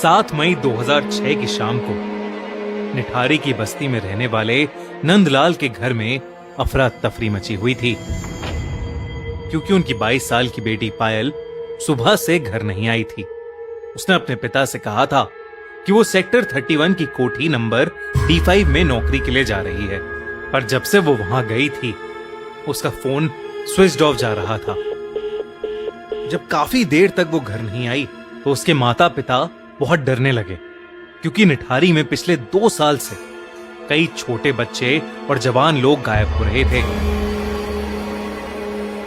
7 मई 2006 की शाम को निठारी की बस्ती में रहने वाले नंदलाल के घर में अफरा तफरी मची हुई थी, क्योंकि उनकी 22 साल की बेटी पायल सुबह से घर नहीं आई थी। उसने अपने पिता से कहा था कि वो सेक्टर 31 की कोठी नंबर D5 में नौकरी के लिए जा रही है, पर जब से वो वहां गई थी उसका फोन स्विच्ड ऑफ जा रहा था। जब काफी देर तक वो घर नहीं आई तो उसके माता पिता बहुत डरने लगे, क्योंकि निठारी में पिछले 2 साल से कई छोटे बच्चे और जवान लोग गायब हो रहे थे।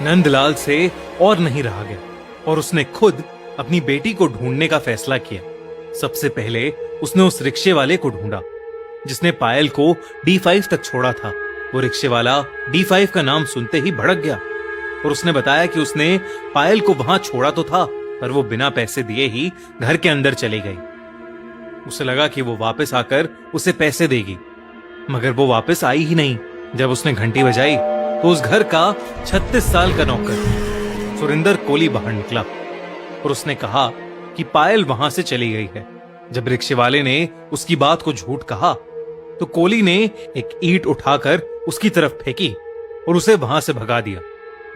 नंदलाल से और नहीं रहा गया और उसने खुद अपनी बेटी को ढूंढने का फैसला किया। सबसे पहले उसने उस रिक्शे वाले को ढूंढा जिसने पायल को D5 तक छोड़ा था। वो रिक्शे वाला D5 का नाम सुनते ही भड़क गया और उसने बताया कि उसने पायल को वहां छोड़ा तो था, पर वो बिना पैसे दिए ही घर के अंदर चली गई। उसे लगा कि वो वापस आकर उसे पैसे देगी, मगर वो वापस आई ही नहीं। जब उसने घंटी बजाई तो उस घर का 36 साल का नौकर सुरिंदर कोली बाहर निकला और उसने कहा कि पायल वहां से चली गई है। जब रिक्शे वाले ने उसकी बात को झूठ कहा तो कोली ने एक ईंट उठाकर उसकी तरफ फेंकी और उसे वहां से भगा दिया।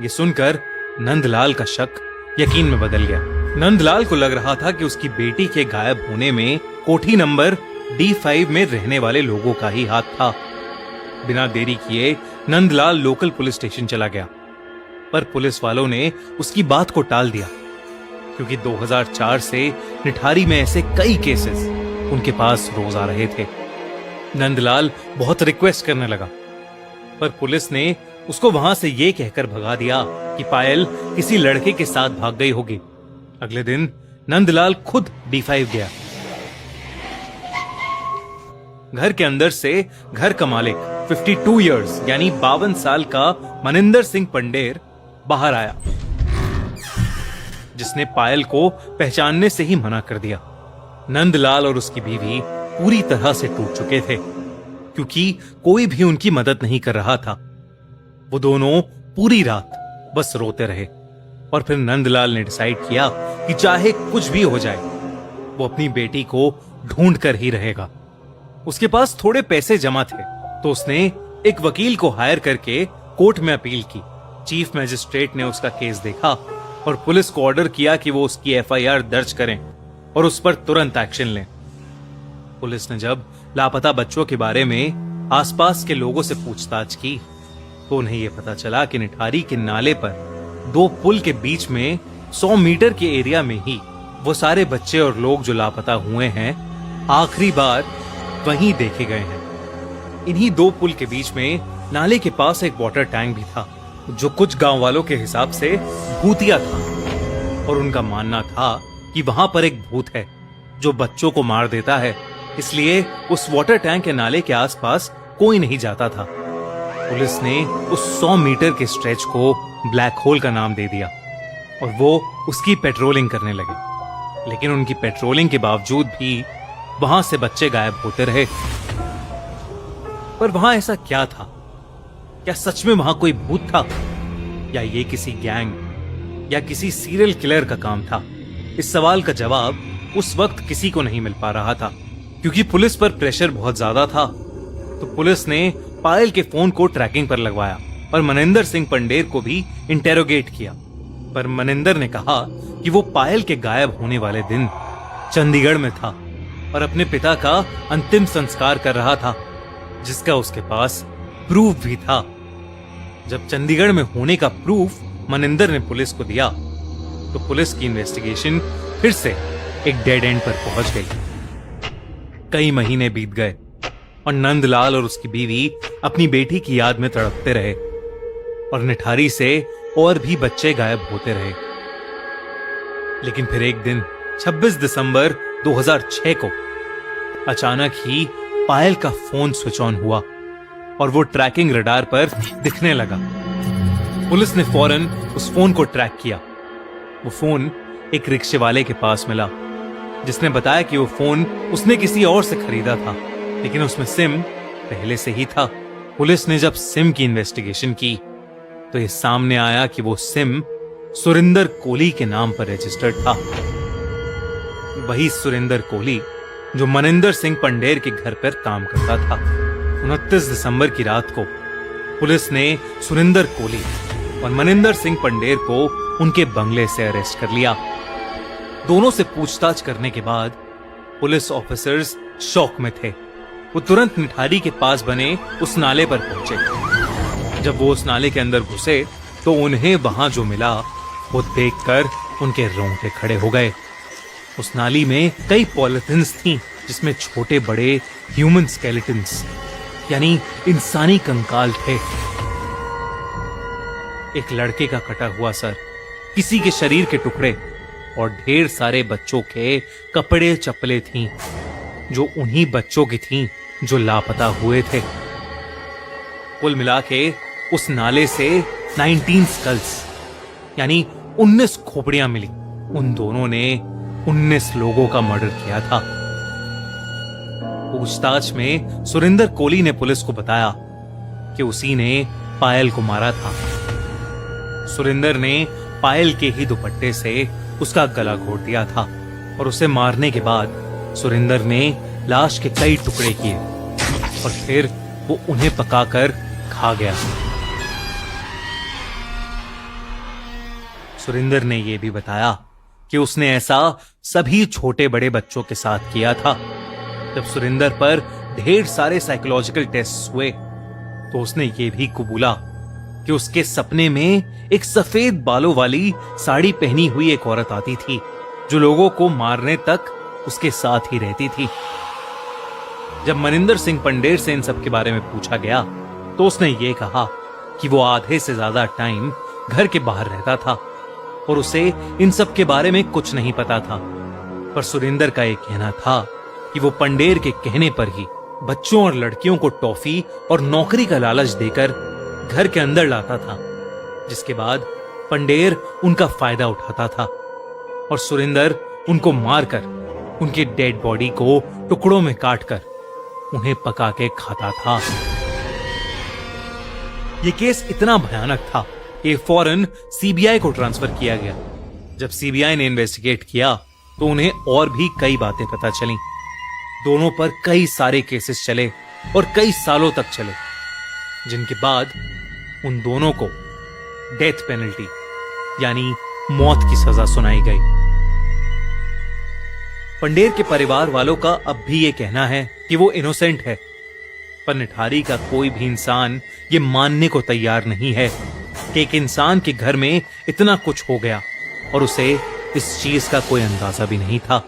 ये सुनकर नंदलाल का शक यकीन में बदल गया। नंदलाल को लग रहा था कि उसकी बेटी के गायब होने में कोठी नंबर D5 में रहने वाले लोगों का ही हाथ था। बिना देरी किए नंदलाल लोकल पुलिस स्टेशन चला गया, पर पुलिस वालों ने उसकी बात को टाल दिया, क्योंकि 2004 से निठारी में ऐसे कई केसेस उनके पास रोज आ रहे थे। नंदलाल बहुत रिक्वेस्ट करने लगा, पर पुलिस ने उसको वहां से ये कहकर भगा दिया कि पायल किसी लड़के के साथ भाग गई होगी। अगले दिन नंदलाल खुद D5 गया। घर के अंदर से घर का मालिक 52 इयर्स यानी 52 साल का मनिंदर सिंह पंडेर बाहर आया, जिसने पायल को पहचानने से ही मना कर दिया। नंदलाल और उसकी बीवी पूरी तरह से टूट चुके थे, क्योंकि कोई भी उनकी मदद नहीं कर रहा था। वो दोनों पूरी रात बस रोते रहे और फिर नंदलाल ने डिसाइड किया कि चाहे कुछ भी हो जाए वो अपनी बेटी को ढूंढ कर ही रहेगा। उसके पास थोड़े पैसे जमा थे तो उसने एक वकील को हायर करके कोर्ट में अपील की। चीफ मजिस्ट्रेट ने उसका केस देखा और पुलिस को ऑर्डर किया कि वो उसकी FIR दर्ज करें और उस पर तुरंत एक्शन लें। पुलिस ने जब लापता बच्चों के बारे में आसपास के लोगों से पूछताछ की तो उन्हें यह पता चला कि निठारी के नाले पर 2 पुल के बीच में 100 मीटर के एरिया में ही वो सारे बच्चे और लोग जो लापता हुए हैं आखिरी बार वहीं देखे गए हैं। इन्हीं 2 पुल के बीच में नाले के पास एक वाटर टैंक भी था, जो कुछ गांव वालों के हिसाब से भूतिया था और उनका मानना था कि वहां पर एक भूत है जो बच्चों को मार देता है, इसलिए उस वाटर टैंक के नाले के आसपास कोई नहीं जाता था। पुलिस ने उस 100 मीटर के स्ट्रेच को ब्लैक होल का नाम दे दिया और वो उसकी पेट्रोलिंग करने लगे, लेकिन उनकी पेट्रोलिंग के बावजूद भी वहां से बच्चे गायब होते रहे। पर वहां ऐसा क्या था? क्या सच में वहां कोई भूत था, या ये किसी गैंग या किसी सीरियल किलर का काम था? इस सवाल का जवाब उस वक्त किसी को नहीं मिल पा रहा था, क्योंकि पुलिस पर प्रेशर बहुत ज्यादा था। तो पुलिस ने पायल के फोन को ट्रैकिंग पर लगवाया और मनिंदर सिंह पंडेर को भी इंटेरोगेट किया। पर मनिंदर ने कहा कि वो पायल के गायब होने वाले दिन चंडीगढ़ में था और अपने पिता का अंतिम संस्कार कर रहा था, जिसका उसके पास प्रूफ भी था। जब चंडीगढ़ में होने का प्रूफ मनिंदर ने पुलिस को दिया तो पुलिस की इन्वेस्टिगेशन फिर से एक डेड एंड पर पहुंच गई। कई महीने बीत गए और नंदलाल और उसकी बीवी अपनी बेटी की याद में तड़पते रहे और निठारी से और भी बच्चे गायब होते रहे। लेकिन फिर एक दिन 26 दिसंबर 2006 को अचानक ही पायल का फोन स्विच ऑन हुआ और वो ट्रैकिंग रडार पर दिखने लगा। पुलिस ने फौरन उस फोन को ट्रैक किया। वो फोन एक रिक्शे वाले के पास मिला, जिसने बताया कि वो फोन उसने किसी और से खरीदा था, लेकिन उसमें सिम पहले से ही था। पुलिस ने जब सिम की इन्वेस्टिगेशन की तो ये सामने आया कि वो सिम सुरिंदर कोली के नाम पर रजिस्टर्ड था। वही सुरेंद्र कोली जो मनिंदर सिंह पंडेर के घर पर काम करता था। 29 दिसंबर की रात को पुलिस ने सुरेंद्र कोली और मनिंदर सिंह पंडेर को उनके बंगले से अरेस्ट कर लिया। दोनों से पूछताछ करने के बाद पुलिस ऑफिसर्स शॉक में थे। वो तुरंत निठारी के पास बने उस नाले पर पहुंचे। जब वो उस नाले के अंदर घुसे तो उन्हें वहां जो मिला वो देखकर उनके रोंगटे खड़े हो गए। उस नाली में कई पॉलिथिन्स थी जिसमें छोटे बड़े ह्यूमन स्केलेटन्स यानी इंसानी कंकाल थे। एक लड़के का कटा हुआ सर, किसी के शरीर के टुकड़े और ढेर सारे बच्चों के कपड़े चप्पलें थीं जो उन्हीं बच्चों की थीं जो लापता हुए थे। कुल मिला के उस नाले से 19 स्कल्स यानी 19 खोपड़ियां मिली। उन दोनों ने 19 लोगों का मर्डर किया था। पूछताछ में सुरेंद्र कोली ने पुलिस को बताया कि उसी ने पायल को मारा था। सुरेंद्र ने पायल के ही दुपट्टे से उसका गला घोट दिया था और उसे मारने के बाद सुरेंद्र ने लाश के कई टुकड़े किए और फिर वो उन्हें पकाकर खा गया। सुरेंद्र ने यह भी बताया कि उसने ऐसा सभी छोटे बड़े बच्चों के साथ किया था। जब सुरेंद्र पर ढेर सारे साइकोलॉजिकल टेस्ट हुए तो उसने ये भी कबूला कि उसके सपने में एक सफेद बालों वाली साड़ी पहनी हुई एक औरत आती थी जो लोगों को मारने तक उसके साथ ही रहती थी। जब मनिंदर सिंह पंडेर से इन सब के बारे में पूछा गया तो उसने ये कहा कि वो आधे से ज्यादा टाइम घर के बाहर रहता था और उसे इन सब के बारे में कुछ नहीं पता था। पर सुरेंद्र का एक कहना था कि वो पंडेर के कहने पर ही बच्चों और लड़कियों को टॉफी और नौकरी का लालच देकर घर के अंदर लाता था, जिसके बाद पंडेर उनका फायदा उठाता था और सुरेंद्र उनको मारकर उनकी डेड बॉडी को टुकड़ों में काटकर उन्हें पका के खाता था। यह केस इतना भयानक था कि फौरन सीबीआई को ट्रांसफर किया गया। जब सीबीआई ने इन्वेस्टिगेट किया तो उन्हें और भी कई बातें पता चली। दोनों पर कई सारे केसेस चले और कई सालों तक चले, जिनके बाद उन दोनों को डेथ पेनल्टी यानी मौत की सजा सुनाई गई। पंडेर के परिवार वालों का अब भी यह कहना है कि वो इनोसेंट है, पर निठारी का कोई भी इंसान ये मानने को तैयार नहीं है कि एक इंसान के घर में इतना कुछ हो गया और उसे इस चीज का कोई अंदाजा भी नहीं था।